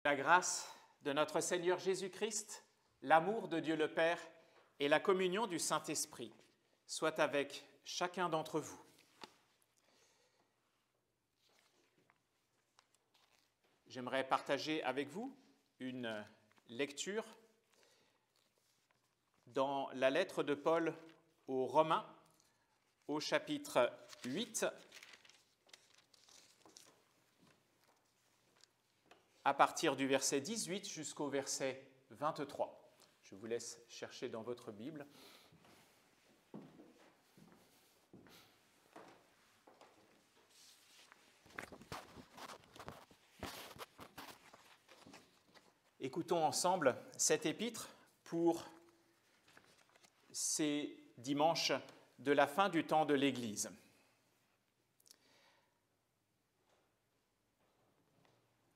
La grâce de notre Seigneur Jésus-Christ, l'amour de Dieu le Père et la communion du Saint-Esprit soient avec chacun d'entre vous. J'aimerais partager avec vous une lecture dans la lettre de Paul aux Romains, au chapitre 8, à partir du verset 18 jusqu'au verset 23. Je vous laisse chercher dans votre Bible. Écoutons ensemble cet épître pour ces dimanches de la fin du temps de l'Église.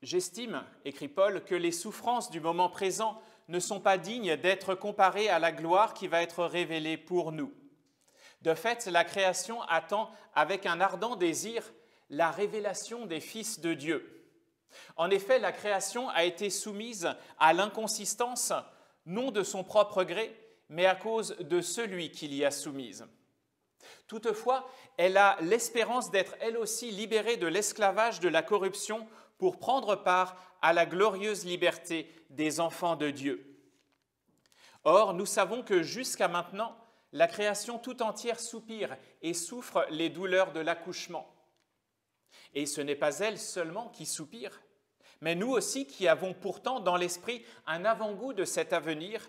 J'estime, écrit Paul, que les souffrances du moment présent ne sont pas dignes d'être comparées à la gloire qui va être révélée pour nous. De fait, la création attend avec un ardent désir la révélation des fils de Dieu. En effet, la création a été soumise à l'inconsistance, non de son propre gré, mais à cause de celui qui l'y a soumise. Toutefois, elle a l'espérance d'être elle aussi libérée de l'esclavage de la corruption pour prendre part à la glorieuse liberté des enfants de Dieu. Or, nous savons que jusqu'à maintenant, la création tout entière soupire et souffre les douleurs de l'accouchement. Et ce n'est pas elle seulement qui soupire, mais nous aussi qui avons pourtant dans l'esprit un avant-goût de cet avenir,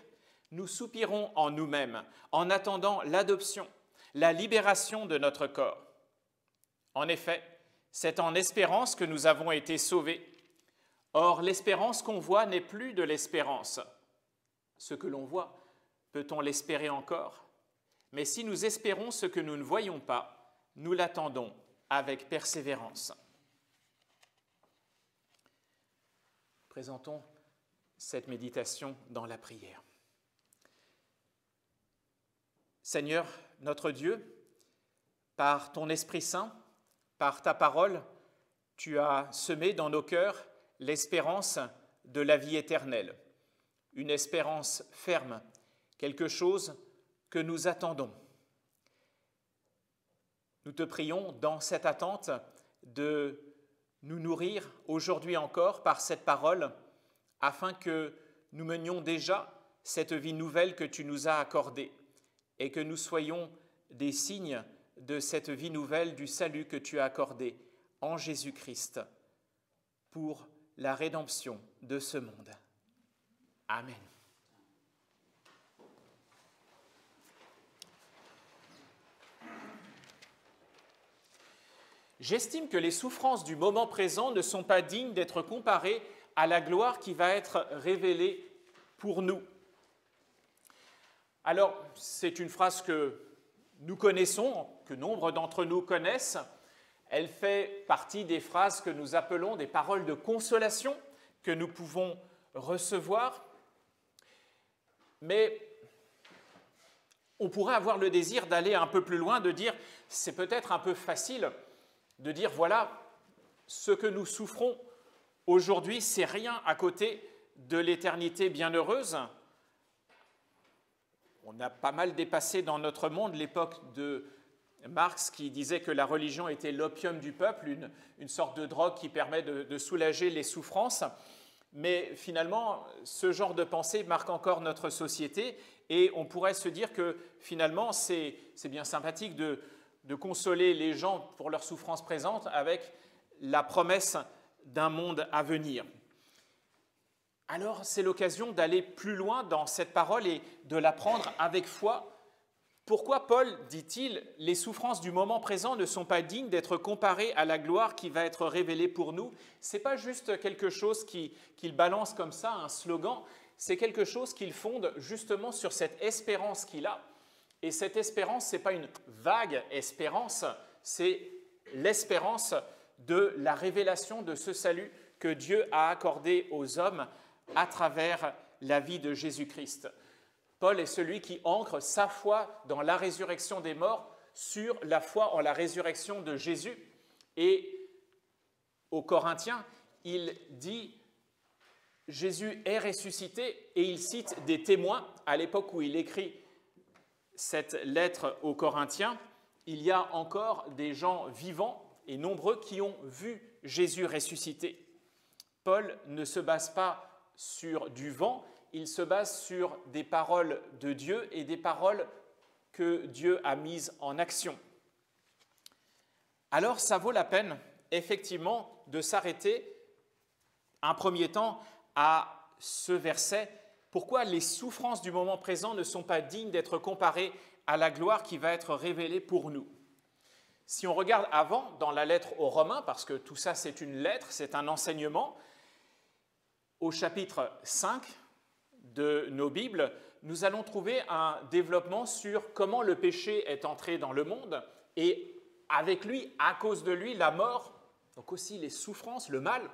nous soupirons en nous-mêmes, en attendant l'adoption, la libération de notre corps. En effet, c'est en espérance que nous avons été sauvés. Or, l'espérance qu'on voit n'est plus de l'espérance. Ce que l'on voit, peut-on l'espérer encore? Mais si nous espérons ce que nous ne voyons pas, nous l'attendons avec persévérance. Présentons cette méditation dans la prière. Seigneur, notre Dieu, par ton Esprit Saint, par ta parole, tu as semé dans nos cœurs l'espérance de la vie éternelle, une espérance ferme, quelque chose que nous attendons. Nous te prions dans cette attente de nous nourrir aujourd'hui encore par cette parole, afin que nous menions déjà cette vie nouvelle que tu nous as accordée et que nous soyons des signes de cette vie nouvelle du salut que tu as accordé en Jésus-Christ pour la rédemption de ce monde. Amen. J'estime que les souffrances du moment présent ne sont pas dignes d'être comparées à la gloire qui va être révélée pour nous. Alors, c'est une phrase que nous connaissons, que nombre d'entre nous connaissent. Elle fait partie des phrases que nous appelons des paroles de consolation que nous pouvons recevoir. Mais on pourrait avoir le désir d'aller un peu plus loin, de dire, c'est peut-être un peu facile de dire, voilà, ce que nous souffrons aujourd'hui, c'est rien à côté de l'éternité bienheureuse. On a pas mal dépassé dans notre monde l'époque de Marx qui disait que la religion était l'opium du peuple, une sorte de drogue qui permet de soulager les souffrances. Mais finalement, ce genre de pensée marque encore notre société et on pourrait se dire que finalement, c'est bien sympathique de consoler les gens pour leurs souffrances présentes avec la promesse d'un monde à venir. Alors, c'est l'occasion d'aller plus loin dans cette parole et de la prendre avec foi. Pourquoi Paul, dit-il, les souffrances du moment présent ne sont pas dignes d'être comparées à la gloire qui va être révélée pour nous? Ce n'est pas juste quelque chose qu'il balance comme ça, un slogan, c'est quelque chose qu'il fonde justement sur cette espérance qu'il a. Et cette espérance, ce n'est pas une vague espérance, c'est l'espérance de la révélation de ce salut que Dieu a accordé aux hommes à travers la vie de Jésus-Christ. Paul est celui qui ancre sa foi dans la résurrection des morts sur la foi en la résurrection de Jésus. Et aux Corinthiens, il dit Jésus est ressuscité et il cite des témoins. À l'époque où il écrit cette lettre aux Corinthiens, il y a encore des gens vivants et nombreux qui ont vu Jésus ressuscité. Paul ne se base pas sur du vent, il se base sur des paroles de Dieu et des paroles que Dieu a mises en action. Alors ça vaut la peine effectivement de s'arrêter un premier temps à ce verset. Pourquoi les souffrances du moment présent ne sont pas dignes d'être comparées à la gloire qui va être révélée pour nous? Si on regarde avant, dans la lettre aux Romains, parce que tout ça c'est une lettre, c'est un enseignement, au chapitre 5 de nos Bibles, nous allons trouver un développement sur comment le péché est entré dans le monde et avec lui, à cause de lui, la mort, donc aussi les souffrances, le mal.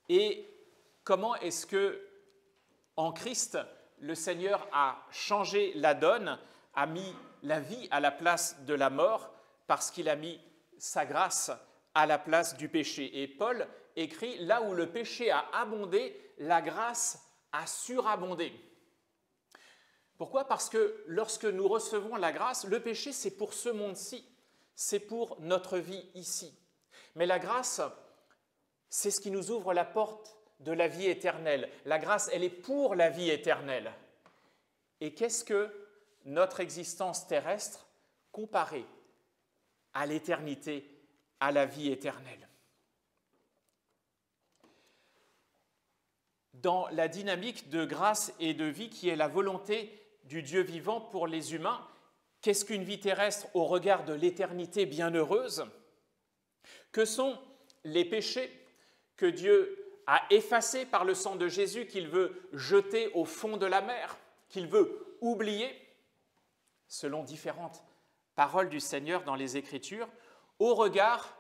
Et comment est-ce que, en Christ, le Seigneur a changé la donne, a mis la vie à la place de la mort, parce qu'il a mis sa grâce à la place du péché. Et Paul écrit, là où le péché a abondé, la grâce a surabondé. Pourquoi? Parce que lorsque nous recevons la grâce, le péché, c'est pour ce monde-ci, c'est pour notre vie ici. Mais la grâce, c'est ce qui nous ouvre la porte de la vie éternelle. La grâce, elle est pour la vie éternelle. Et qu'est-ce que notre existence terrestre comparée à l'éternité, à la vie éternelle? Dans la dynamique de grâce et de vie qui est la volonté du Dieu vivant pour les humains, qu'est-ce qu'une vie terrestre au regard de l'éternité bienheureuse? Que sont les péchés que Dieu a effacés par le sang de Jésus, qu'il veut jeter au fond de la mer, qu'il veut oublier, selon différentes paroles du Seigneur dans les Écritures, au regard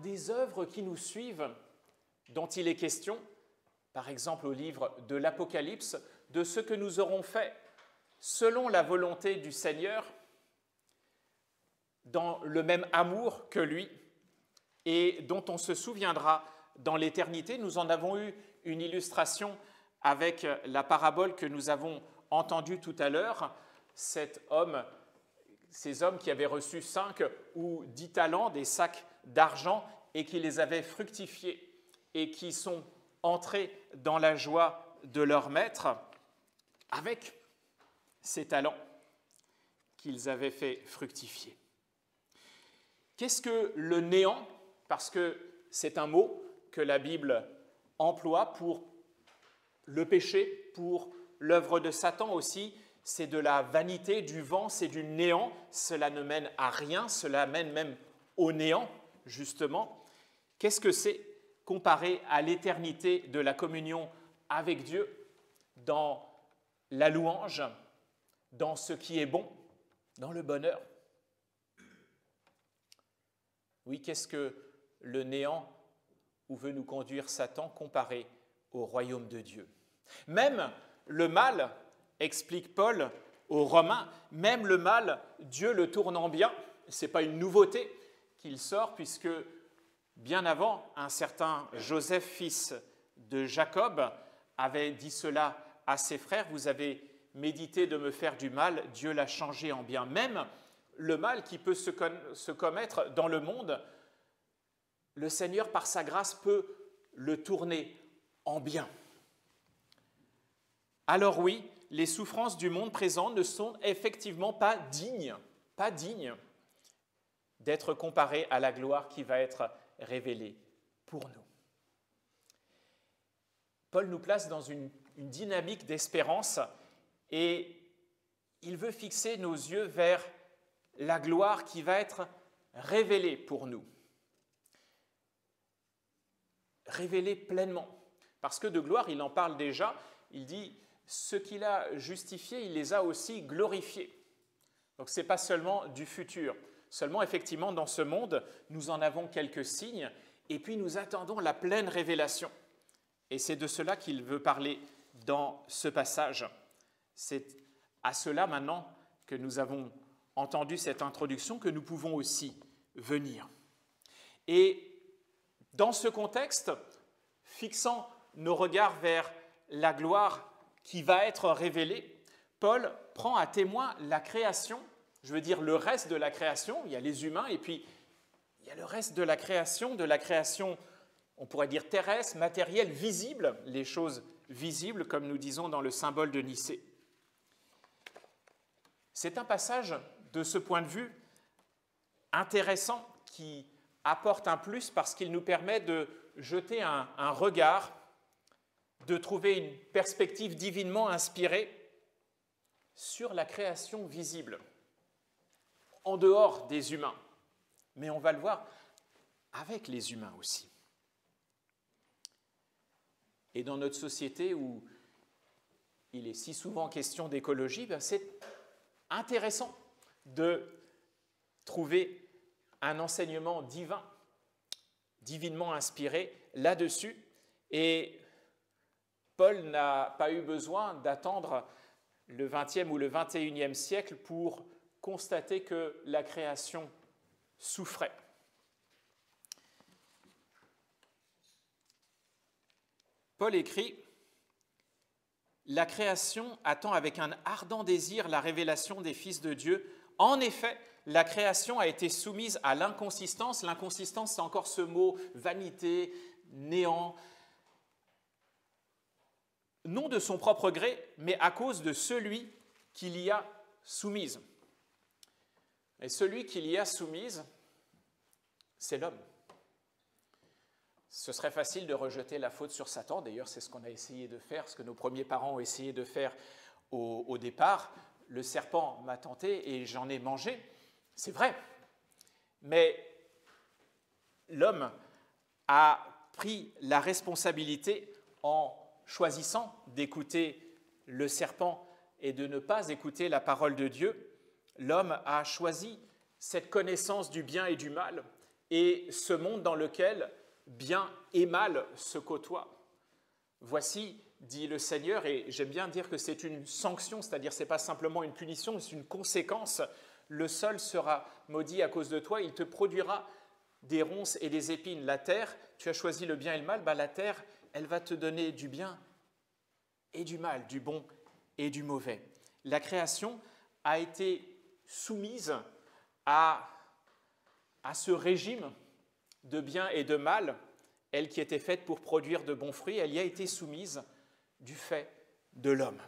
des œuvres qui nous suivent, dont il est question, par exemple au livre de l'Apocalypse, de ce que nous aurons fait selon la volonté du Seigneur, dans le même amour que lui, et dont on se souviendra dans l'éternité. Nous en avons eu une illustration avec la parabole que nous avons entendue tout à l'heure. Ces hommes qui avaient reçu 5 ou 10 talents, des sacs d'argent, et qui les avaient fructifiés, et qui sont entrés dans la joie de leur maître avec ces talents qu'ils avaient fait fructifier. Qu'est-ce que le néant? Parce que c'est un mot que la Bible emploie pour le péché, pour l'œuvre de Satan aussi. C'est de la vanité, du vent, c'est du néant. Cela ne mène à rien, cela mène même au néant, justement. Qu'est-ce que c'est comparé à l'éternité de la communion avec Dieu, dans la louange, dans ce qui est bon, dans le bonheur? Oui, qu'est-ce que le néant où veut nous conduire Satan comparé au royaume de Dieu? Même le mal, explique Paul aux Romains, même le mal, Dieu le tourne en bien. Ce n'est pas une nouveauté qu'il sort, puisque bien avant, un certain Joseph, fils de Jacob, avait dit cela à ses frères: vous avez médité de me faire du mal, Dieu l'a changé en bien. Même le mal qui peut se commettre dans le monde, le Seigneur, par sa grâce, peut le tourner en bien. Alors oui, les souffrances du monde présent ne sont effectivement pas dignes d'être comparées à la gloire qui va être révélée pour nous. Paul nous place dans une dynamique d'espérance et il veut fixer nos yeux vers la gloire qui va être révélée pour nous. Révélée pleinement. Parce que de gloire, il en parle déjà, il dit ce qu'il a justifié, il les a aussi glorifiés. Donc ce n'est pas seulement du futur. Seulement, effectivement, dans ce monde, nous en avons quelques signes, et puis nous attendons la pleine révélation. Et c'est de cela qu'il veut parler dans ce passage. C'est à cela maintenant que nous avons entendu cette introduction que nous pouvons aussi venir. Et dans ce contexte, fixant nos regards vers la gloire qui va être révélée, Paul prend à témoin la création, je veux dire le reste de la création, il y a les humains et puis il y a le reste de la création, on pourrait dire terrestre, matérielle, visible, les choses visibles comme nous disons dans le symbole de Nicée. C'est un passage de ce point de vue intéressant qui apporte un plus parce qu'il nous permet de jeter un regard, de trouver une perspective divinement inspirée sur la création visible, en dehors des humains. Mais on va le voir avec les humains aussi. Et dans notre société où il est si souvent question d'écologie, c'est intéressant de trouver un enseignement divin, divinement inspiré là-dessus. Et Paul n'a pas eu besoin d'attendre le XXe ou le XXIe siècle pour constater que la création souffrait. Paul écrit « La création attend avec un ardent désir la révélation des fils de Dieu. En effet, la création a été soumise à l'inconsistance. » L'inconsistance, c'est encore ce mot vanité, néant. Non de son propre gré, mais à cause de celui qui l'y a soumise. Et celui qui l'y a soumise, c'est l'homme. Ce serait facile de rejeter la faute sur Satan. D'ailleurs, c'est ce qu'on a essayé de faire, ce que nos premiers parents ont essayé de faire au départ. Le serpent m'a tenté et j'en ai mangé. C'est vrai. Mais l'homme a pris la responsabilité en choisissant d'écouter le serpent et de ne pas écouter la parole de Dieu. L'homme a choisi cette connaissance du bien et du mal et ce monde dans lequel bien et mal se côtoient. Voici, dit le Seigneur, et j'aime bien dire que c'est une sanction, c'est-à-dire ce n'est pas simplement une punition, c'est une conséquence. Le sol sera maudit à cause de toi, il te produira des ronces et des épines. La terre, tu as choisi le bien et le mal, la terre, elle va te donner du bien et du mal, du bon et du mauvais. La création a été soumise à ce régime de bien et de mal, elle qui était faite pour produire de bons fruits, elle y a été soumise du fait de l'homme.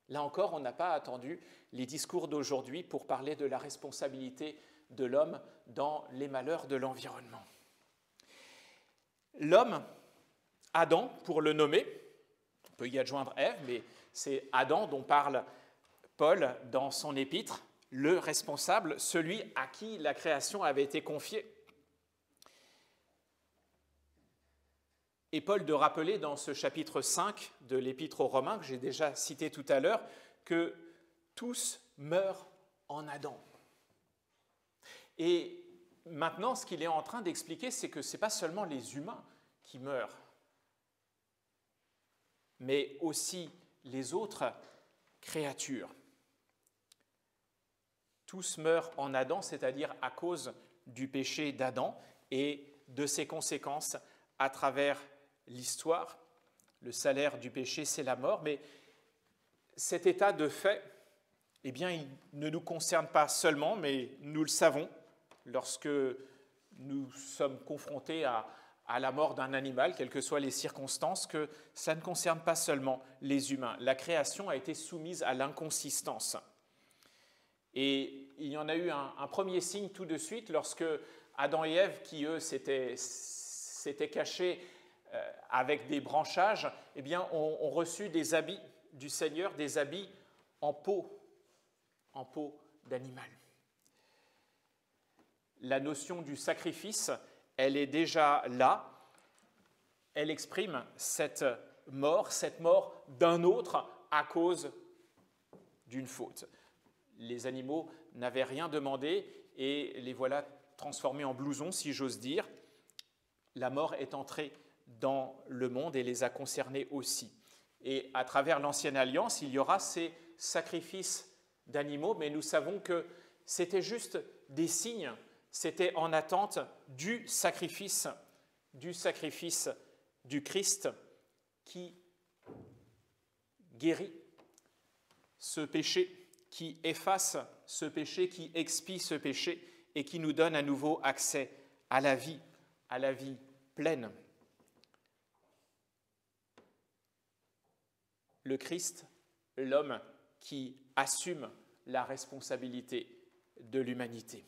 Là encore, on n'a pas attendu les discours d'aujourd'hui pour parler de la responsabilité de l'homme dans les malheurs de l'environnement. L'homme, Adam, pour le nommer, on peut y adjoindre Ève, mais c'est Adam dont parle Paul dans son épître, le responsable, celui à qui la création avait été confiée. Et Paul de rappeler dans ce chapitre 5 de l'Épître aux Romains, que j'ai déjà cité tout à l'heure, que tous meurent en Adam. Et maintenant, ce qu'il est en train d'expliquer, c'est que ce n'est pas seulement les humains qui meurent, mais aussi les autres créatures. Tous meurent en Adam, c'est-à-dire à cause du péché d'Adam et de ses conséquences à travers l'histoire. Le salaire du péché, c'est la mort, mais cet état de fait, eh bien, il ne nous concerne pas seulement, mais nous le savons lorsque nous sommes confrontés à la mort d'un animal, quelles que soient les circonstances, que ça ne concerne pas seulement les humains. La création a été soumise à l'inconsistance. Et il y en a eu un premier signe tout de suite lorsque Adam et Ève, qui eux s'étaient cachés avec des branchages, eh bien, ont reçu des habits du Seigneur, des habits en peau d'animal. La notion du sacrifice, elle est déjà là. Elle exprime cette mort d'un autre à cause d'une faute. Les animaux n'avaient rien demandé et les voilà transformés en blousons, si j'ose dire. La mort est entrée dans le monde et les a concernés aussi. Et à travers l'Ancienne Alliance, il y aura ces sacrifices d'animaux, mais nous savons que c'était juste des signes, c'était en attente du sacrifice du Christ qui guérit ce péché, qui efface ce péché, qui expie ce péché et qui nous donne à nouveau accès à la vie pleine. Le Christ, l'homme qui assume la responsabilité de l'humanité.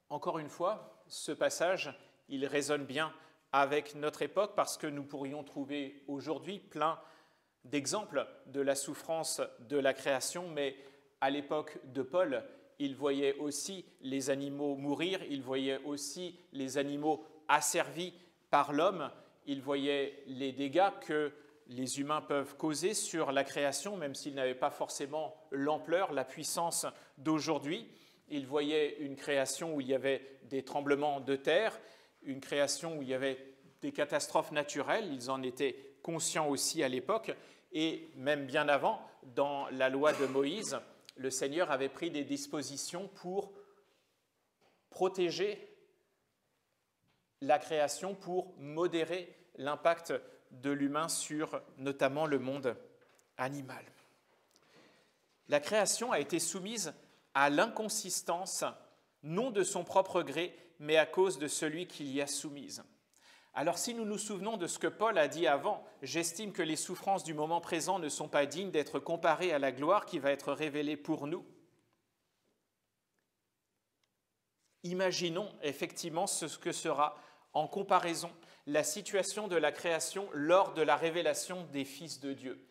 Encore une fois, ce passage, il résonne bien avec notre époque parce que nous pourrions trouver aujourd'hui plein d'exemples de la souffrance de la création, mais à l'époque de Paul, il voyait aussi les animaux mourir, il voyait aussi les animaux asservis par l'homme, il voyait les dégâts que les humains peuvent causer sur la création, même s'ils n'avaient pas forcément l'ampleur, la puissance d'aujourd'hui. Il voyait une création où il y avait des tremblements de terre, une création où il y avait des catastrophes naturelles, ils en étaient conscients aussi à l'époque, et même bien avant, dans la loi de Moïse, le Seigneur avait pris des dispositions pour protéger la création, pour modérer l'impact de l'humain sur notamment le monde animal. La création a été soumise à l'inconsistance, non de son propre gré, mais à cause de celui qui l'y a soumise. Alors si nous nous souvenons de ce que Paul a dit avant, « J'estime que les souffrances du moment présent ne sont pas dignes d'être comparées à la gloire qui va être révélée pour nous », imaginons effectivement ce que sera en comparaison la situation de la création lors de la révélation des fils de Dieu.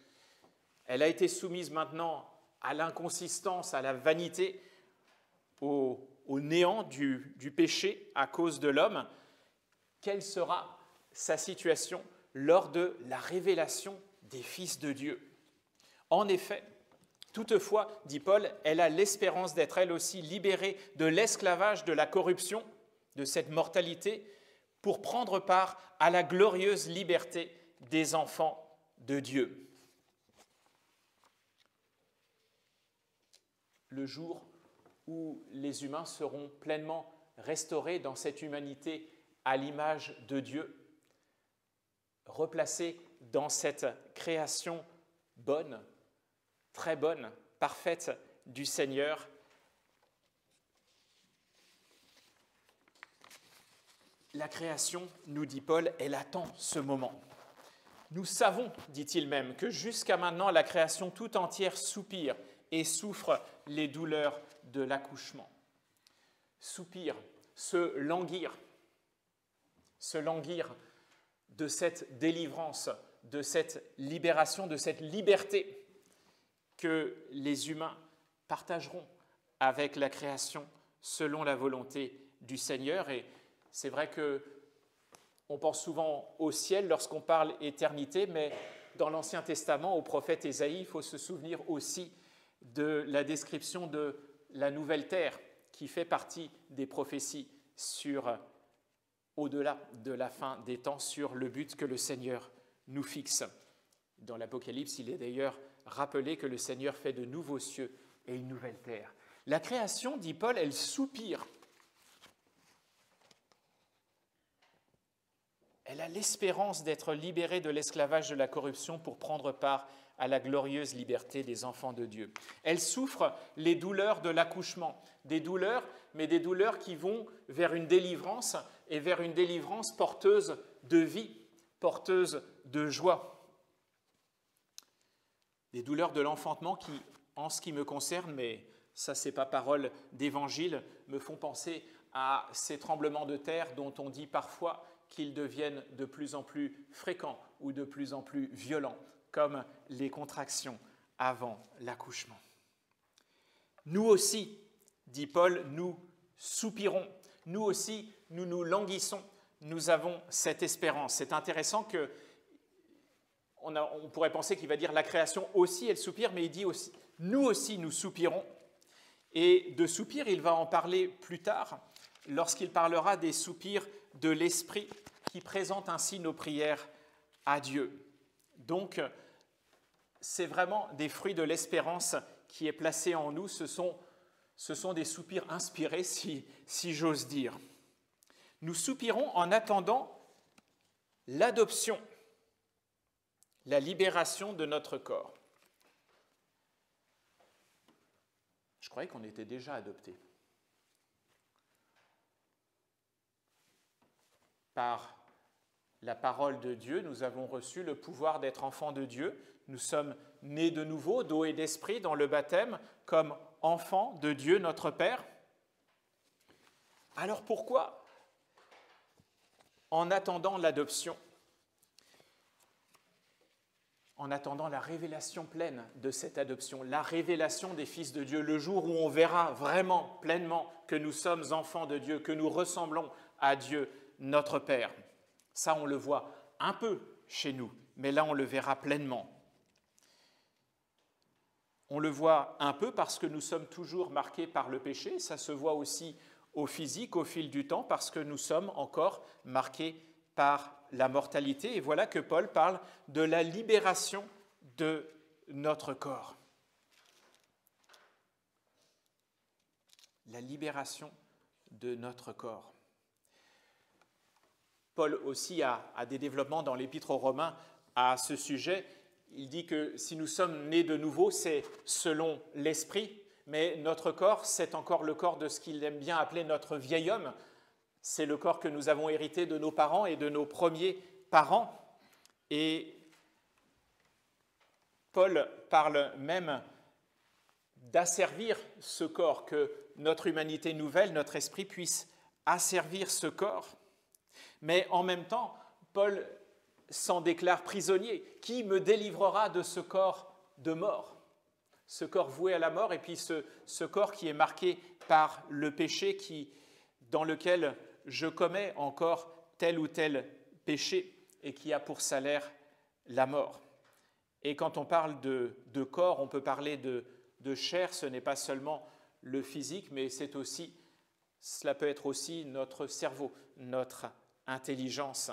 Elle a été soumise maintenant à l'inconsistance, à la vanité, au néant du péché à cause de l'homme. Quelle sera sa situation lors de la révélation des fils de Dieu? En effet, toutefois, dit Paul, elle a l'espérance d'être elle aussi libérée de l'esclavage de la corruption, de cette mortalité, pour prendre part à la glorieuse liberté des enfants de Dieu. Le jour où les humains seront pleinement restaurés dans cette humanité à l'image de Dieu, replacés dans cette création bonne, très bonne, parfaite du Seigneur. La création, nous dit Paul, elle attend ce moment. Nous savons, dit-il même, que jusqu'à maintenant, la création tout entière soupire et souffre les douleurs de l'accouchement. Soupir, se languir de cette délivrance, de cette libération, de cette liberté que les humains partageront avec la création selon la volonté du Seigneur. Et c'est vrai qu'on pense souvent au ciel lorsqu'on parle éternité, mais dans l'Ancien Testament, au prophète Ésaïe, il faut se souvenir aussi de la description de la nouvelle terre qui fait partie des prophéties sur au-delà de la fin des temps, sur le but que le Seigneur nous fixe. Dans l'Apocalypse, il est d'ailleurs rappelé que le Seigneur fait de nouveaux cieux et une nouvelle terre. La création, dit Paul, elle soupire. Elle a l'espérance d'être libérée de l'esclavage de la corruption pour prendre part à la glorieuse liberté des enfants de Dieu. Elle souffre les douleurs de l'accouchement, des douleurs, mais des douleurs qui vont vers une délivrance et vers une délivrance porteuse de vie, porteuse de joie. Des douleurs de l'enfantement qui, en ce qui me concerne, mais ça c'est pas parole d'évangile, me font penser à ces tremblements de terre dont on dit parfois qu'ils deviennent de plus en plus fréquents ou de plus en plus violents, comme les contractions avant l'accouchement. Nous aussi, dit Paul, nous soupirons. Nous aussi, nous nous languissons. Nous avons cette espérance. C'est intéressant que on pourrait penser qu'il va dire la création aussi, elle soupire, mais il dit aussi, nous aussi, nous soupirons. Et de soupir, il va en parler plus tard, lorsqu'il parlera des soupirs de l'esprit qui présentent ainsi nos prières à Dieu. Donc, c'est vraiment des fruits de l'espérance qui est placée en nous. Ce sont Ce sont des soupirs inspirés, si j'ose dire. Nous soupirons en attendant l'adoption, la libération de notre corps. Je croyais qu'on était déjà adoptés. Par la parole de Dieu, nous avons reçu le pouvoir d'être enfants de Dieu. Nous sommes nés de nouveau, d'eau et d'esprit, dans le baptême, comme enfants de Dieu, notre Père. Alors pourquoi, en attendant l'adoption, en attendant la révélation pleine de cette adoption, la révélation des fils de Dieu, le jour où on verra vraiment, pleinement, que nous sommes enfants de Dieu, que nous ressemblons à Dieu, notre Père. Ça, on le voit un peu chez nous, mais là, on le verra pleinement. On le voit un peu parce que nous sommes toujours marqués par le péché. Ça se voit aussi au physique, au fil du temps, parce que nous sommes encore marqués par la mortalité. Et voilà que Paul parle de la libération de notre corps. La libération de notre corps. Paul aussi a des développements dans l'Épître aux Romains à ce sujet. Il dit que si nous sommes nés de nouveau, c'est selon l'esprit, mais notre corps, c'est encore le corps de ce qu'il aime bien appeler notre vieil homme. C'est le corps que nous avons hérité de nos parents et de nos premiers parents. Et Paul parle même d'asservir ce corps, que notre humanité nouvelle, notre esprit puisse asservir ce corps. Mais en même temps, Paul s'en déclare prisonnier. Qui me délivrera de ce corps de mort? Ce corps voué à la mort, et puis ce corps qui est marqué par le péché, dans lequel je commets encore tel ou tel péché, et qui a pour salaire la mort. Et quand on parle de corps, on peut parler de chair. Ce n'est pas seulement le physique, mais cela peut être aussi notre cerveau, notre intelligence.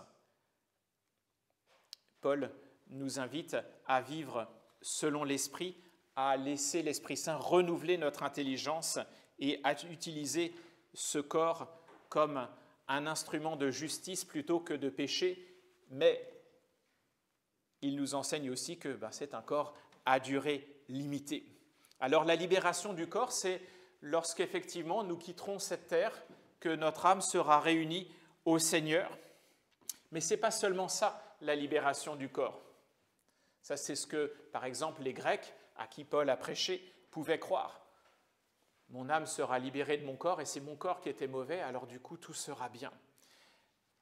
Paul nous invite à vivre selon l'Esprit, à laisser l'Esprit Saint renouveler notre intelligence et à utiliser ce corps comme un instrument de justice plutôt que de péché, mais il nous enseigne aussi que c'est un corps à durée limitée. Alors la libération du corps, c'est lorsqu'effectivement nous quitterons cette terre, que notre âme sera réunie au Seigneur. Mais ce n'est pas seulement ça, la libération du corps. Ça, c'est ce que, par exemple, les Grecs, à qui Paul a prêché, pouvaient croire. Mon âme sera libérée de mon corps, et c'est mon corps qui était mauvais, alors du coup, tout sera bien.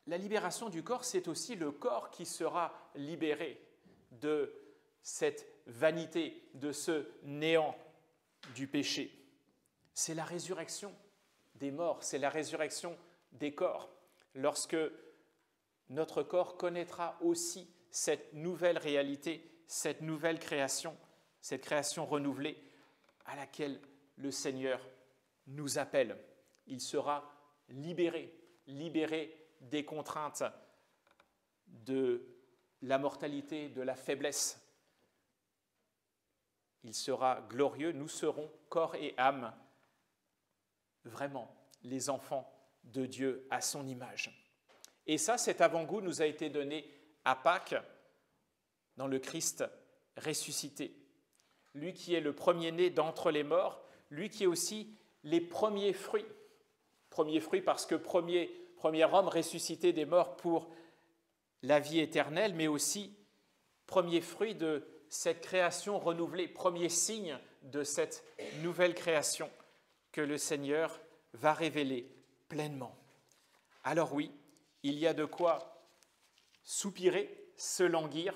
La libération du corps, c'est aussi le corps qui sera libéré de cette vanité, de ce néant du péché. C'est la résurrection des morts, c'est la résurrection des corps. Lorsque notre corps connaîtra aussi cette nouvelle réalité, cette nouvelle création, cette création renouvelée à laquelle le Seigneur nous appelle. Il sera libéré des contraintes de la mortalité, de la faiblesse. Il sera glorieux, nous serons corps et âme, vraiment les enfants de Dieu à son image. Et ça, cet avant-goût nous a été donné à Pâques, dans le Christ ressuscité. Lui qui est le premier-né d'entre les morts, lui qui est aussi les premiers fruits. Premiers fruits parce que premier homme ressuscité des morts pour la vie éternelle, mais aussi premier fruit de cette création renouvelée, premier signe de cette nouvelle création que le Seigneur va révéler pleinement. Alors oui, il y a de quoi soupirer, se languir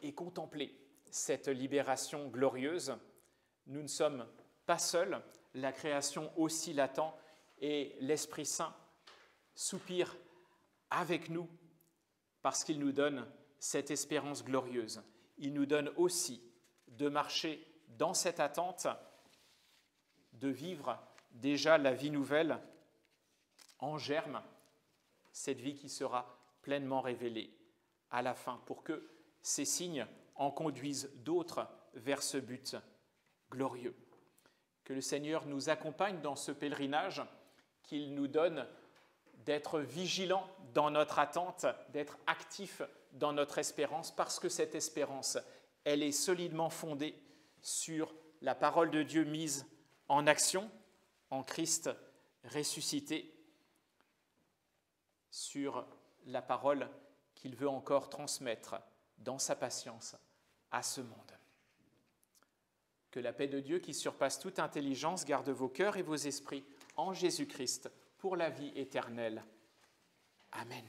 et contempler cette libération glorieuse. Nous ne sommes pas seuls, la création aussi l'attend et l'Esprit Saint soupire avec nous parce qu'il nous donne cette espérance glorieuse. Il nous donne aussi de marcher dans cette attente, de vivre déjà la vie nouvelle en germe, cette vie qui sera pleinement révélée à la fin, pour que ces signes en conduisent d'autres vers ce but glorieux. Que le Seigneur nous accompagne dans ce pèlerinage, qu'il nous donne d'être vigilants dans notre attente, d'être actifs dans notre espérance, parce que cette espérance, elle est solidement fondée sur la parole de Dieu mise en action, en Christ ressuscité, sur la parole qu'il veut encore transmettre dans sa patience à ce monde. Que la paix de Dieu qui surpasse toute intelligence garde vos cœurs et vos esprits en Jésus-Christ pour la vie éternelle. Amen.